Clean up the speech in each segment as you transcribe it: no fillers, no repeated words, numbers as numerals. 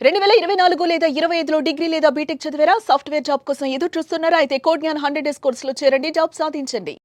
2024 లేదా 25లో డిగ్రీ లేదా బీటెక్ చదివారా? సాఫ్ట్‌వేర్ జాబ్ కోసం ఎదురు చూస్తున్నారా? అయితే కోడ్ జ్ఞాన్ 100 డేస్ కోర్సులో చేరండి. జాబ్ సాధించండి.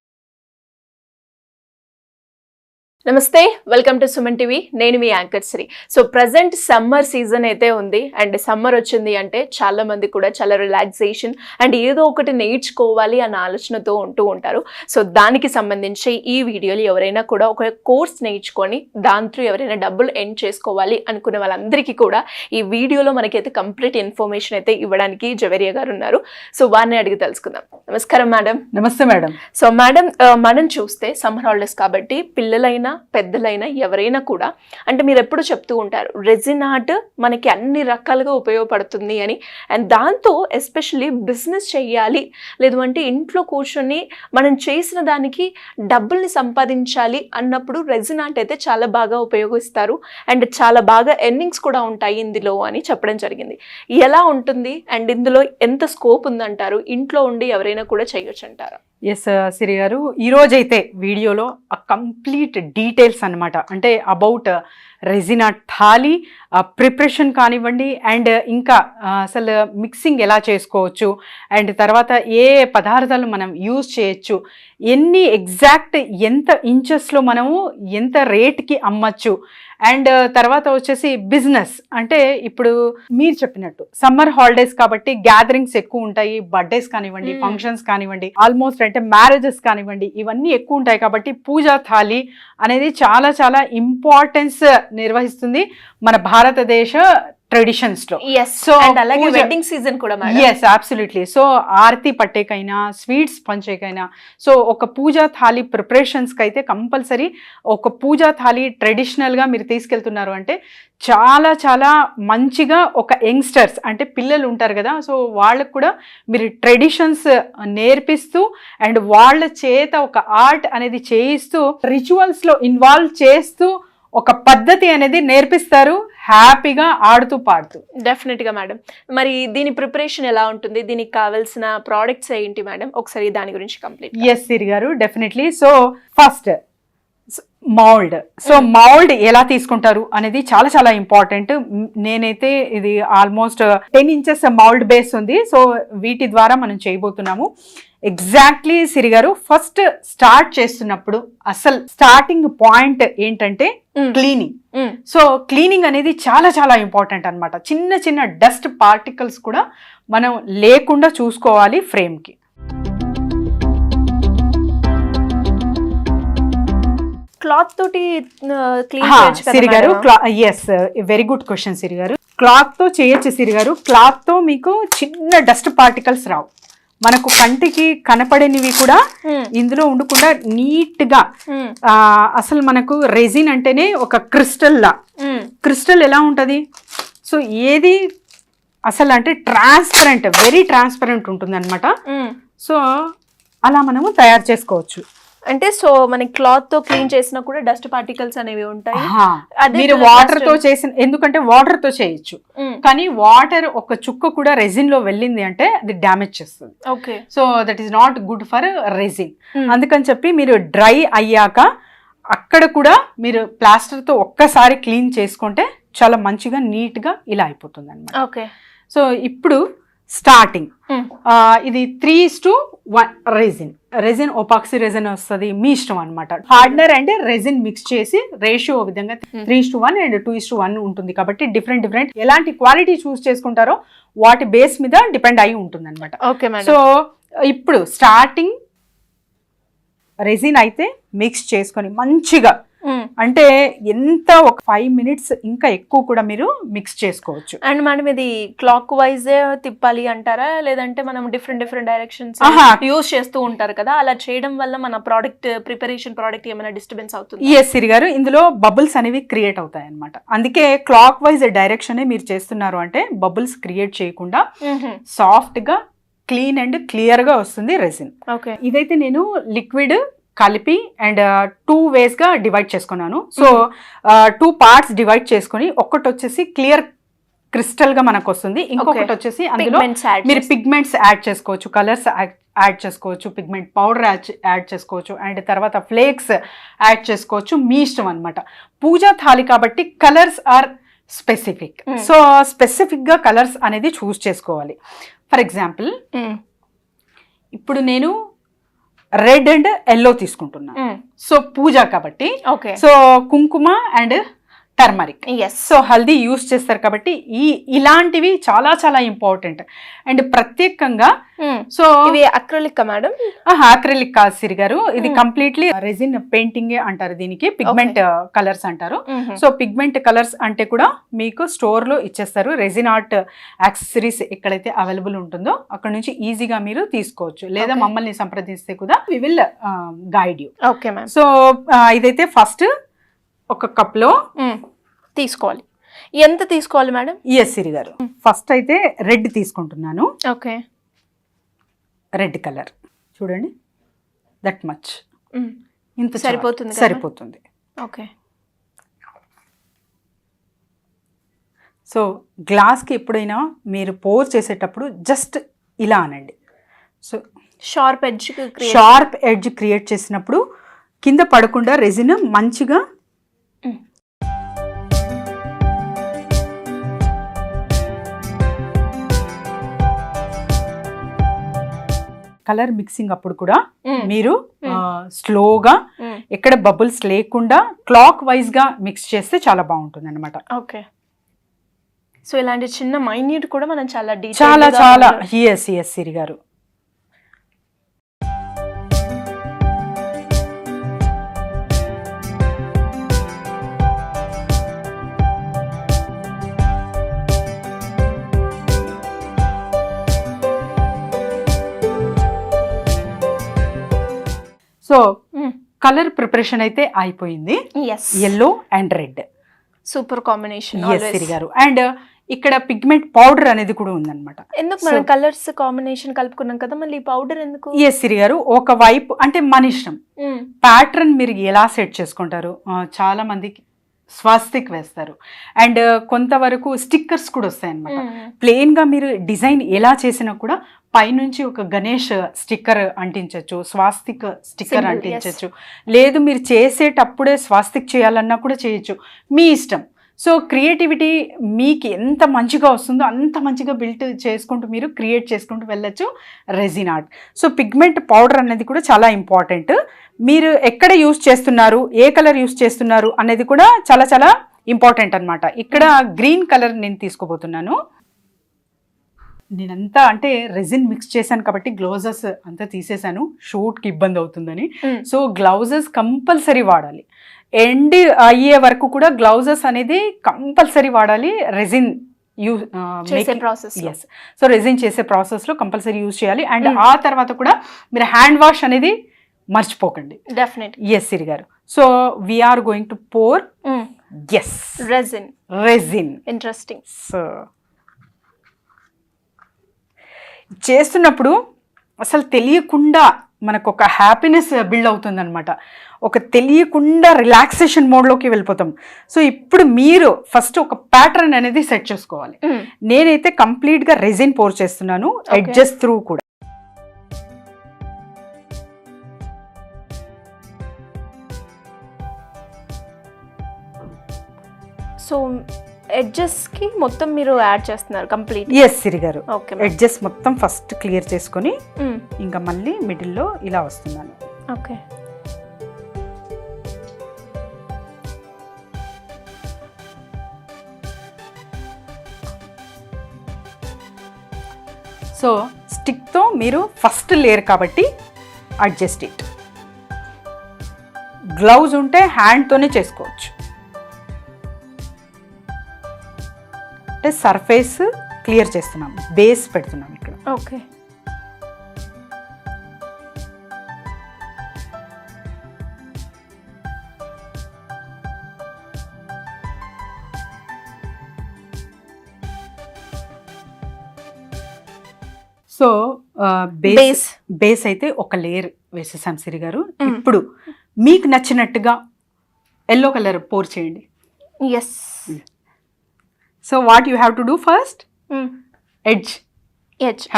నమస్తే, వెల్కమ్ టు సుమన్ టీవీ. నేను మీ anchor Sri. So present summer season అయితే ఉంది అండ్ సమ్మర్ వచ్చింది అంటే చాలా మంది కూడా చాలా రిలాక్సేషన్ అండ్ ఏదో ఒకటి నేర్చుకోవాలి అన్న ఆలోచనతో ఉంటూ ఉంటారు. సో దానికి సంబంధించి ఈ వీడియోలో ఎవరైనా కూడా ఒక కోర్స్ నేర్చుకొని దాంతో ఎవరైనా డబ్బులు ఎర్న్ చేసుకోవాలి అనుకునే వాళ్ళందరికీ కూడా ఈ వీడియోలో మనకైతే కంప్లీట్ ఇన్ఫర్మేషన్ అయితే ఇవ్వడానికి జవేరియా గారు ఉన్నారు. సో వారిని అడిగి తెలుసుకుందాం. నమస్కారం మేడం. నమస్తే మేడం. సో మేడం, మనం చూస్తే సమ్మర్ హాలిడేస్ కాబట్టి పిల్లలైనా పెద్దలైనా ఎవరైనా కూడా అంటే మీరు ఎప్పుడు చెప్తూ ఉంటారు రెజిన్ ఆర్ట్ మనకి అన్ని రకాలుగా ఉపయోగపడుతుంది అని. అండ్ దాంతో ఎస్పెషల్లీ బిజినెస్ చెయ్యాలి, లేదు అంటే ఇంట్లో కూర్చొని మనం చేసిన దానికి డబ్బుల్ని సంపాదించాలి అన్నప్పుడు రెజిన్ ఆర్ట్ అయితే చాలా బాగా ఉపయోగిస్తారు అండ్ చాలా బాగా ఎర్నింగ్స్ కూడా ఉంటాయి ఇందులో అని చెప్పడం జరిగింది. ఎలా ఉంటుంది అండ్ ఇందులో ఎంత స్కోప్ ఉందంటారు? ఇంట్లో ఉండి ఎవరైనా కూడా చేయొచ్చు అంటారా? ఎస్ సిరి గారు, ఈరోజైతే వీడియోలో కంప్లీట్ డీటెయిల్స్ అనమాట. అంటే about resin art thali preparation కానివ్వండి అండ్ ఇంకా అసలు మిక్సింగ్ ఎలా చేసుకోవచ్చు అండ్ తర్వాత ఏ పదార్థాలు మనం యూజ్ చేయొచ్చు, ఎన్ని ఎగ్జాక్ట్ ఎంత ఇంచెస్లో మనము ఎంత రేట్కి అమ్మచ్చు అండ్ తర్వాత వచ్చేసి బిజినెస్ అంటే ఇప్పుడు మీరు చెప్పినట్టు సమ్మర్ హాలిడేస్ కాబట్టి గ్యాదరింగ్స్ ఎక్కువ ఉంటాయి, బర్త్డేస్ కానివ్వండి, ఫంక్షన్స్ కానివ్వండి, ఆల్మోస్ట్ అంటే మ్యారేజెస్ కానివ్వండి, ఇవన్నీ ఎక్కువ ఉంటాయి కాబట్టి పూజా థాలీ అనేది చాలా చాలా ఇంపార్టెన్స్ నిర్వహిస్తుంది మన భారతదేశ ట్రెడిషన్స్ లో. సో అలాగే వెడ్డింగ్ సీజన్ కూడా. Yes, absolutely. సో ఆరతి పట్టేకైనా స్వీట్స్ పంచేకైనా సో ఒక పూజా థాలీ ప్రిపరేషన్స్కి అయితే కంపల్సరీ ఒక పూజా థాలీ ట్రెడిషనల్గా మీరు తీసుకెళ్తున్నారు అంటే చాలా చాలా మంచిగా ఒక యంగ్స్టర్స్ అంటే పిల్లలు ఉంటారు కదా, సో వాళ్ళకు కూడా మీరు ట్రెడిషన్స్ నేర్పిస్తూ అండ్ వాళ్ళ చేత ఒక ఆర్ట్ అనేది చేయిస్తూ రిచువల్స్లో ఇన్వాల్వ్ చేస్తూ ఒక పద్ధతి అనేది నేర్పిస్తారు, హ్యాపీగా ఆడుతూ పాడుతూ. డెఫినెట్గా మేడం. మరి దీని ప్రిపరేషన్ ఎలా ఉంటుంది? దీనికి కావాల్సిన ప్రోడక్ట్స్ ఏంటి మేడం? ఒకసారి దాని గురించి కంప్లీట్. ఎస్ సిరి గారు, definitely. So first mould. So mould ఎలా తీసుకుంటారు అనేది చాలా చాలా ఇంపార్టెంట్. నేనైతే ఇది ఆల్మోస్ట్ 10 ఇంచెస్ మౌల్డ్ బేస్ ఉంది. సో వీటి ద్వారా మనం చేయబోతున్నాము. ఎగ్జాక్ట్లీ సిరి గారు, ఫస్ట్ స్టార్ట్ చేస్తున్నప్పుడు అసలు స్టార్టింగ్ పాయింట్ ఏంటంటే క్లీనింగ్. సో క్లీనింగ్ అనేది చాలా చాలా ఇంపార్టెంట్ అనమాట. చిన్న చిన్న డస్ట్ పార్టికల్స్ కూడా మనం లేకుండా చూసుకోవాలి ఫ్రేమ్కి. క్లాత్ తోటి సిరి గారు, ఎస్, వెరీ గుడ్ క్వశ్చన్ సిరి గారు. క్లాత్ తో చేయొచ్చు సిరి గారు. క్లాత్ తో మీకు చిన్న డస్ట్ పార్టికల్స్ రావు, మనకు కంటికి కనపడనివి కూడా ఇందులో ఉండకుండా నీట్ గా అసలు మనకు రెజిన్ అంటేనే ఒక క్రిస్టల్ లా. క్రిస్టల్ ఎలా ఉంటది? సో ఏది అసలు అంటే ట్రాన్స్పరెంట్, వెరీ ట్రాన్స్పరెంట్ ఉంటుంది అనమాట. సో అలా మనము తయారు చేసుకోవచ్చు. అంటే సో మనకి క్లాత్ తో క్లీన్ చేసినా కూడా డస్ట్ పార్టికల్స్ అనేవి ఉంటాయి. మీరు వాటర్ తో చేసిన, ఎందుకంటే వాటర్ తో చేయొచ్చు కానీ వాటర్ ఒక చుక్క కూడా రెజిన్ లో వెళ్ళింది అంటే అది డ్యామేజ్ చేస్తుంది. Okay, so that is not good for resin. అందుకని చెప్పి మీరు డ్రై అయ్యాక అక్కడ కూడా మీరు ప్లాస్టర్ తో ఒక్కసారి క్లీన్ చేసుకుంటే చాలా మంచిగా నీట్ గా ఇలా అయిపోతుంది అన్నమాట. ఓకే, సో ఇప్పుడు స్టార్టింగ్ ఇది 3:1 రెజిన్ ఒపాక్సీ రెజిన్ వస్తుంది, మీ ఇష్టం అనమాట. హార్డ్నర్ అండ్ రెజిన్ మిక్స్ చేసి రేషియో విధంగా 3:1 అండ్ 2:1 ఉంటుంది కాబట్టి డిఫరెంట్ ఎలాంటి క్వాలిటీ చూస్ చేసుకుంటారో వాటి బేస్ మీద డిపెండ్ అయి ఉంటుంది అనమాట. సో ఇప్పుడు స్టార్టింగ్ రెజిన్ అయితే మిక్స్ చేసుకొని మంచిగా అంటే ఎంత ఒక 5 minutes ఇంకా ఎక్కువ కూడా మీరు మిక్స్ చేసుకోవచ్చు. అండ్ మేడం ఇది క్లాక్ వైజ్ తిప్పాలి అంటారా, లేదంటే మనం డిఫరెంట్ డైరెక్షన్స్ యూజ్ చేస్తూ ఉంటారు కదా, అలా చేయడం వల్ల మన ప్రిపరేషన్ ఏమైనా డిస్టర్బెన్స్ అవుతుంది? ఎస్ సిరి గారు, ఇందులో బబుల్స్ అనేవి క్రియేట్ అవుతాయి అనమాట. అందుకే క్లాక్ వైజ్ డైరెక్షన్ మీరు చేస్తున్నారు అంటే బబుల్స్ క్రియేట్ చేయకుండా సాఫ్ట్ గా క్లీన్ అండ్ క్లియర్ గా వస్తుంది రెజిన్. ఓకే, ఇదైతే నేను లిక్విడ్ కలిపి అండ్ 2 ways గా డివైడ్ చేసుకున్నాను. సో 2 parts డివైడ్ చేసుకుని ఒక్కటి వచ్చేసి క్లియర్ క్రిస్టల్ గా మనకు వస్తుంది, ఇంకొకటి వచ్చేసి అందులో మీరు పిగ్మెంట్స్ యాడ్ చేసుకోవచ్చు, కలర్స్ యాడ్ చేసుకోవచ్చు, పిగ్మెంట్ పౌడర్ యాడ్ చేసుకోవచ్చు అండ్ తర్వాత ఫ్లేక్స్ యాడ్ చేసుకోవచ్చు, మీ ఇష్టం అనమాట. పూజా థాలి కాబట్టి కలర్స్ ఆర్ స్పెసిఫిక్. సో స్పెసిఫిక్గా కలర్స్ అనేది చూస్ చేసుకోవాలి. ఫర్ ఎగ్జాంపుల్ ఇప్పుడు నేను రెడ్ అండ్ ఎల్లో తీసుకుంటున్నాను. సో పూజ కాబట్టి ఓకే. సో కుంకుమ and turmeric, so haldi use చేస్తారు కాబట్టి ఇలాంటివి చాలా చాలా ఇంపార్టెంట్. అండ్ ప్రత్యేకంగా సో ఇవి అక్రిలిక్ మేడం? అక్రిలిక్ కాదు సిరి గారు, ఇది కంప్లీట్లీ రెజిన్ పెయింటింగ్ అంటారు, దీనికి పిగ్మెంట్ కలర్స్ అంటారు. సో పిగ్మెంట్ కలర్స్ అంటే కూడా మీకు స్టోర్ లో ఇచ్చేస్తారు. రెజిన్ ఆర్ట్ యాక్సెసరీస్ ఎక్కడైతే అవైలబుల్ ఉంటుందో అక్కడ నుంచి ఈజీగా మీరు తీసుకోవచ్చు, లేదా మమ్మల్ని సంప్రదిస్తే కూడా we will guide you. Okay ma'am. So ఇదైతే ఫస్ట్ ఒక కప్ లో తీసుకోవాలి. ఎంత తీసుకోవాలి మేడం? ఎస్ సిరి గారు, ఫస్ట్ అయితే రెడ్ తీసుకుంటున్నాను. ఓకే. రెడ్ కలర్ చూడండి, దట్ మచ్, ఇంత సరిపోతుంది సరిపోతుంది. ఓకే. సో గ్లాస్కి ఎప్పుడైనా మీరు పోర్ చేసేటప్పుడు జస్ట్ ఇలా అనండి. సో షార్ప్ ఎడ్జ్ క్రియేట్ చేసినప్పుడు కింద పడకుండా రెజిన్ మంచిగా కలర్ మిక్సింగ్ అప్పుడు కూడా మీరు స్లోగా ఎక్కడ బబుల్స్ లేకుండా క్లాక్ వైజ్ గా మిక్స్ చేస్తే చాలా బాగుంటుంది అనమాట. ఓకే. సో ఇలాంటి చిన్న మైన్యూట్ కూడా మనం చాలా చాలా చాలా yes Siri garu. So colour preparation అయితే అయిపోయింది. Yellow and red super combination Siri garu. And ఇక్కడ పిగ్మెంట్ పౌడర్ అనేది కూడా ఉందన్నమాట. ఎందుకు మనం కలర్స్ కాంబినేషన్ కలుపుకున్నాం కదా, మళ్ళీ పౌడర్ ఎందుకు? ఎస్ సిరి గారు, ఒక వైపు అంటే మన ఇష్టం, ప్యాటర్న్ మీరు ఎలా సెట్ చేసుకుంటారు. చాలా మందికి స్వాస్తిక్ వేస్తారు అండ్ కొంతవరకు స్టిక్కర్స్ కూడా వస్తాయి అనమాట. ప్లెయిన్ గా మీరు డిజైన్ ఎలా చేసినా కూడా పైనుంచి ఒక గణేష్ స్టిక్కర్ అంటించవచ్చు, స్వాస్తిక్ స్టిక్కర్ అంటించవచ్చు, లేదు మీరు చేసేటప్పుడే స్వాస్తిక్ చేయాలన్నా కూడా చేయొచ్చు, మీ ఇష్టం. సో క్రియేటివిటీ మీకు ఎంత మంచిగా వస్తుందో అంత మంచిగా బిల్ట్ చేసుకుంటూ మీరు క్రియేట్ చేసుకుంటూ వెళ్ళచ్చు resin art. So pigment powder అనేది కూడా చాలా ఇంపార్టెంట్. మీరు ఎక్కడ యూస్ చేస్తున్నారు, ఏ కలర్ యూస్ చేస్తున్నారు అనేది కూడా చాలా చాలా ఇంపార్టెంట్ అనమాట. ఇక్కడ గ్రీన్ కలర్ నేను తీసుకోబోతున్నాను. నేనంతా అంటే రెజిన్ మిక్స్ చేశాను కాబట్టి గ్లౌజెస్ అంతా తీసేశాను, షూట్కి ఇబ్బంది అవుతుందని. సో గ్లౌజెస్ కంపల్సరీ వాడాలి, ఎండ్ అయ్యే వరకు కూడా గ్లౌజెస్ అనేది కంపల్సరీ వాడాలి రెజిన్ ప్రాసెస్. సో రెజిన్ చేసే ప్రాసెస్లో కంపల్సరీ యూజ్ చేయాలి. అండ్ ఆ తర్వాత కూడా మీరు హ్యాండ్ వాష్ అనేది మర్చిపోకండి. Definite. Yes Siri garu. So we're going to pour resin. Interesting. So చేస్తున్నప్పుడు అసలు తెలియకుండా మనకు ఒక హ్యాపీనెస్ బిల్డ్ అవుతుంది అనమాట, ఒక తెలియకుండా రిలాక్సేషన్ మోడ్లోకి వెళ్ళిపోతాం. సో ఇప్పుడు మీరు ఫస్ట్ ఒక ప్యాటర్న్ అనేది సెట్ చేసుకోవాలి. నేనైతే కంప్లీట్గా రెజిన్ పోర్ చేస్తున్నాను, ఎడ్జెస్ త్రూ కూడా. సో ఎడ్జెస్ కి మొత్తం మీరు యాడ్ చేస్తున్నారు కంప్లీట్? ఎస్ సిరి గారు. ఎడ్జెస్ మొత్తం ఫస్ట్ క్లియర్ చేసుకొని ఇంకా మళ్ళీ మిడిల్లో ఇలా వస్తున్నాను. ఓకే. సో స్టిక్తో మీరు ఫస్ట్ లేయర్ కాబట్టి అడ్జస్ట్ ఇట్. గ్లౌజ్ ఉంటే హ్యాండ్తోనే చేసుకోవచ్చు, అంటే సర్ఫేస్ క్లియర్ చేస్తున్నాం, బేస్ పెడుతున్నాం ఇక్కడ. ఓకే. సో బేస్ అయితే ఒక లేయర్ వేసేసాం సిరి గారు. ఇప్పుడు మీకు నచ్చినట్టుగా ఎల్లో కలర్ పోర్ చేయండి. Yes. So what you have to do first, edge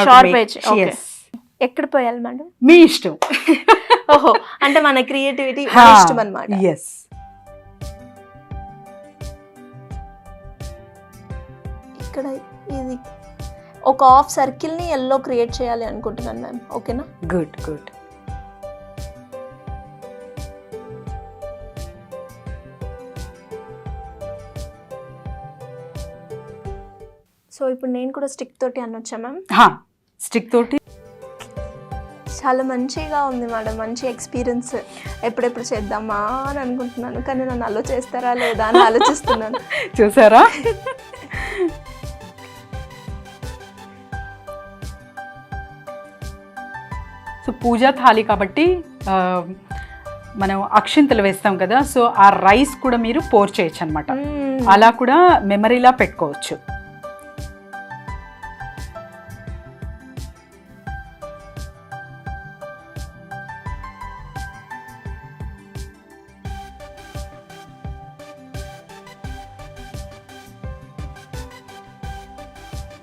sharp edge. Okay. ఎక్కడ పోయాలి మేడం? మీ ఇష్టం. ఓహో, అంటే మన క్రియేటివిటీ ఇష్టం అన్నమాట. ఎస్. ఇక్కడ ఇది ఒక హాఫ్ సర్కిల్ని ఎల్లో క్రియేట్ చేయాలి అనుకుంటున్నాను మ్యామ్. ఓకేనా? Good good. సో ఇప్పుడు నేను కూడా స్టిక్ తోటి అనొచ్చా మ్యామ్? స్టిక్ తోటి చాలా మంచిగా ఉంది మేడం, మంచి ఎక్స్పీరియన్స్. ఎప్పుడెప్పుడు చేద్దామా అని అనుకుంటున్నాను, కానీ నన్ను అలో చేస్తారా లేదా అని ఆలోచిస్తున్నాను. చూసారా? సో పూజా థాలి కాబట్టి మనం అక్షింతలు వేస్తాం కదా, సో ఆ రైస్ కూడా మీరు పోర్ చేయొచ్చు అనమాట. అలా కూడా మెమరీలా పెట్టుకోవచ్చు.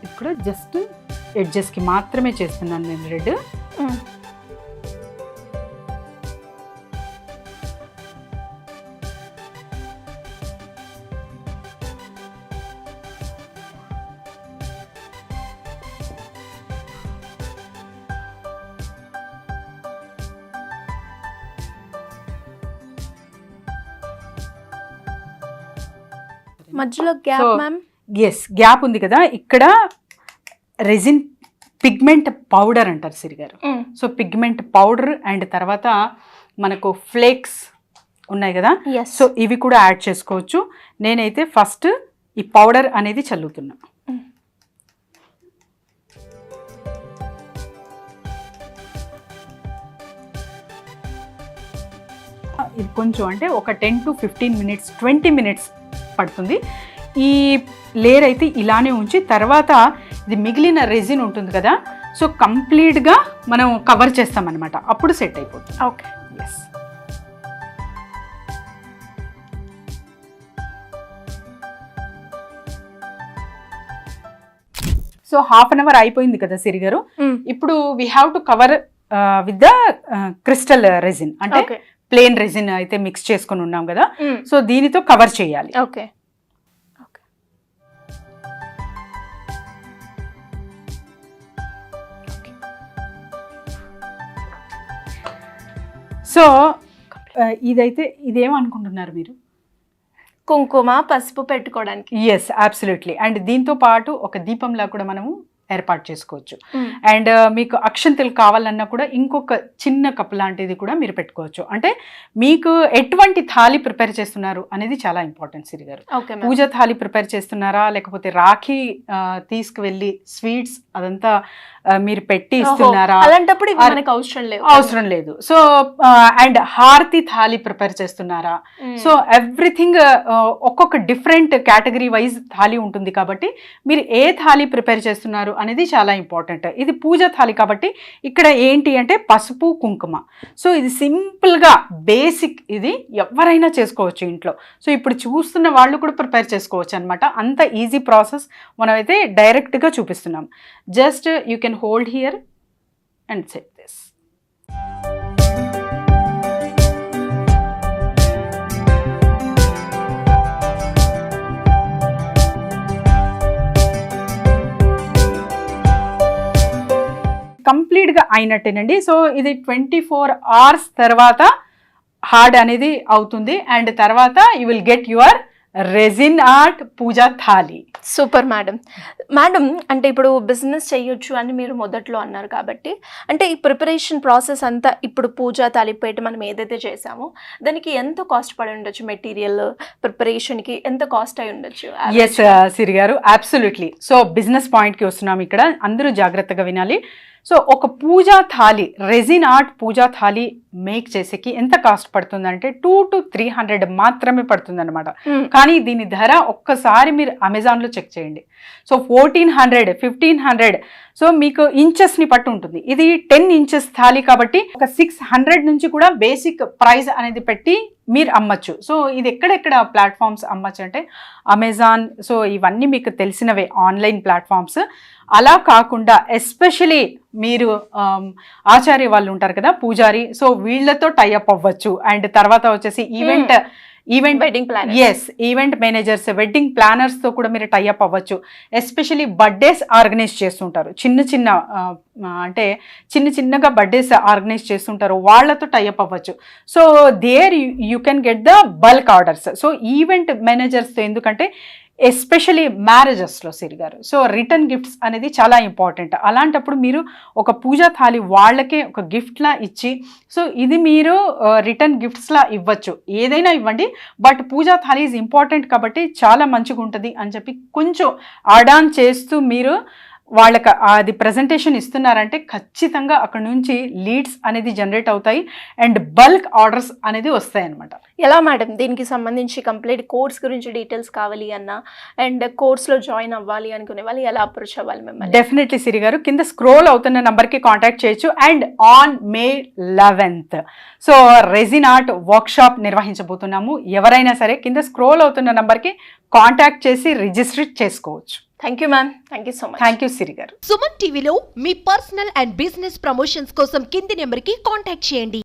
ఇక్కడ జస్ట్ ఎడ్జెస్కి మాత్రమే చేస్తున్నాను నేను రెడ్. మధ్యలో గ్యాప్ మ్యామ్? ఎస్, గ్యాప్ ఉంది కదా. ఇక్కడ రెజిన్ పిగ్మెంట్ పౌడర్ అంటారు సిరి garu. So pigment powder and తర్వాత మనకు ఫ్లేక్స్ ఉన్నాయి కదా, సో ఇవి కూడా యాడ్ చేసుకోవచ్చు. నేనైతే ఫస్ట్ ఈ పౌడర్ అనేది చల్లుతున్నా. ఇది కొంచెం అంటే ఒక 10 to 15 minutes 20 minutes పడుతుంది. ఈ లేయర్ అయితే ఇలానే ఉంచి తర్వాత ఇది మిగిలిన రెజిన్ ఉంటుంది కదా, సో కంప్లీట్గా మనం కవర్ చేస్తామన్నమాట. అప్పుడు సెట్ అయిపోతుంది. Okay, yes. So half an hour అయిపోయింది కదా సిరి గారు. ఇప్పుడు we have to cover with the crystal resin, అంటే ప్లేన్ రెజిన్ అయితే మిక్స్ చేసుకొని ఉన్నాం కదా, సో దీనితో కవర్ చేయాలి. ఓకే. సో ఇదైతే ఇదేమనుకుంటున్నారు మీరు? కుంకుమ పసుపు పెట్టుకోవడానికి. Yes, absolutely. అండ్ దీంతో పాటు ఒక దీపంలా కూడా మనము ఏర్పాటు చేసుకోవచ్చు. అండ్ మీకు అక్షంతలు కావాలన్నా కూడా ఇంకొక చిన్న కప్ లాంటిది కూడా మీరు పెట్టుకోవచ్చు. అంటే మీకు ఎటువంటి థాలి ప్రిపేర్ చేస్తున్నారు అనేది చాలా ఇంపార్టెంట్ సిరి గారు. పూజ థాలి ప్రిపేర్ చేస్తున్నారా, లేకపోతే రాఖీ తీసుకువెళ్ళి స్వీట్స్ అదంతా మీరు పెట్టి ఇస్తున్నారా, అలాంటప్పుడు అవసరం లేదు. సో అండ్ హారతి థాలి ప్రిపేర్ చేస్తున్నారా, సో ఎవ్రీథింగ్ ఒక్కొక్క డిఫరెంట్ కేటగిరీ వైజ్ థాలి ఉంటుంది కాబట్టి మీరు ఏ థాలి ప్రిపేర్ చేస్తున్నారు అనేది చాలా ఇంపార్టెంట్. ఇది పూజ థాలి కాబట్టి ఇక్కడ ఏంటి అంటే పసుపు కుంకుమ. సో ఇది సింపుల్గా బేసిక్, ఇది ఎవరైనా చేసుకోవచ్చు ఇంట్లో. సో ఇప్పుడు చూస్తున్న వాళ్ళు కూడా ప్రిపేర్ చేసుకోవచ్చు అనమాట. అంత ఈజీ ప్రాసెస్ మనమైతే డైరెక్ట్గా చూపిస్తున్నాం. Just you can hold here and set this. Complete గా అయినట్టేనండి. సో ఇది 24 hours తర్వాత హార్డ్ అనేది అవుతుంది అండ్ తర్వాత you will get your resin art puja thali. Super madam. అంటే ఇప్పుడు బిజినెస్ చేయొచ్చు అని మీరు మొదట్లో అన్నారు కాబట్టి, అంటే ఈ ప్రిపరేషన్ ప్రాసెస్ అంతా ఇప్పుడు పూజా థాలి పెట్టి మనం ఏదైతే చేసామో దానికి ఎంత కాస్ట్ పడి ఉండొచ్చు? మెటీరియల్ ప్రిపరేషన్కి ఎంత కాస్ట్ అయి ఉండొచ్చు? ఎస్ సిరి గారు, అబ్సల్యూట్లీ. సో బిజినెస్ పాయింట్కి వస్తున్నాం ఇక్కడ, అందరూ జాగ్రత్తగా వినాలి. సో ఒక పూజా thali, resin art puja thali make చేసేకి ఎంత కాస్ట్ పడుతుందంటే 200 to 300 మాత్రమే పడుతుంది అనమాట. కానీ దీని ధర ఒక్కసారి మీరు అమెజాన్లో చెక్ చేయండి. సో 1400, 1500. సో మీకు ఇంచెస్ని పట్టు ఉంటుంది. ఇది 10 inches థాలి కాబట్టి ఒక 600 నుంచి కూడా బేసిక్ ప్రైస్ అనేది పెట్టి మీరు అమ్మచ్చు. సో ఇది ఎక్కడెక్కడ ప్లాట్ఫామ్స్ అమ్మచ్చు అంటే అమెజాన్. సో ఇవన్నీ మీకు తెలిసినవే ఆన్లైన్ ప్లాట్ఫామ్స్. అలా కాకుండా ఎస్పెషలీ మీరు ఆచార్య వాళ్ళు ఉంటారు కదా, పూజారి, సో వీళ్ళతో టైఅప్ అవ్వచ్చు. అండ్ తర్వాత వచ్చేసి event wedding planners event managers, wedding ప్లానర్స్తో కూడా మీరు టైఅప్ అవ్వచ్చు. ఎస్పెషలీ బర్త్డేస్ ఆర్గనైజ్ చేస్తుంటారు, అంటే చిన్నగా బర్త్డేస్ ఆర్గనైజ్ చేస్తుంటారు, వాళ్ళతో టైఅప్ అవ్వచ్చు. So there you can get the bulk orders. So event మేనేజర్స్తో ఎందుకంటే ఎస్పెషలీ మ్యారేజెస్లో సిరి గారు, సో రిటర్న్ గిఫ్ట్స్ అనేది చాలా ఇంపార్టెంట్. అలాంటప్పుడు మీరు ఒక పూజా థాలి వాళ్ళకే ఒక గిఫ్ట్లా ఇచ్చి, సో ఇది మీరు రిటర్న్ గిఫ్ట్స్లా ఇవ్వచ్చు, ఏదైనా ఇవ్వండి, but puja thali is important కాబట్టి చాలా మంచిగా ఉంటుంది అని చెప్పి కొంచెం యాడ్ ఆన్ చేస్తూ మీరు వాళ్ళకి అది ప్రజెంటేషన్ ఇస్తున్నారంటే ఖచ్చితంగా అక్కడ నుంచి లీడ్స్ అనేది జనరేట్ అవుతాయి అండ్ బల్క్ ఆర్డర్స్ అనేది వస్తాయి అన్నమాట. ఎలా మేడం దీనికి సంబంధించి కంప్లీట్ కోర్స్ గురించి డీటెయిల్స్ కావాలి అన్న అండ్ కోర్స్లో జాయిన్ అవ్వాలి అనుకునే వాళ్ళు ఎలా అప్రోచ్ అవ్వాలి మిమ్మల్ని? డెఫినెట్లీ సిరి గారు, కింద స్క్రోల్ అవుతున్న నంబర్కి కాంటాక్ట్ చేయొచ్చు. And on May 11th so resin art workshop నిర్వహించబోతున్నాము. ఎవరైనా సరే కింద స్క్రోల్ అవుతున్న నంబర్కి కాంటాక్ట్ చేసి రిజిస్టర్ చేసుకోవచ్చు. Thank you ma'am, thank you so much. Thank you Siri garu. Suman టీవీలో మీ పర్సనల్ అండ్ బిజినెస్ ప్రమోషన్స్ కోసం కింది నెంబర్కి కాంటాక్ట్ చేయండి.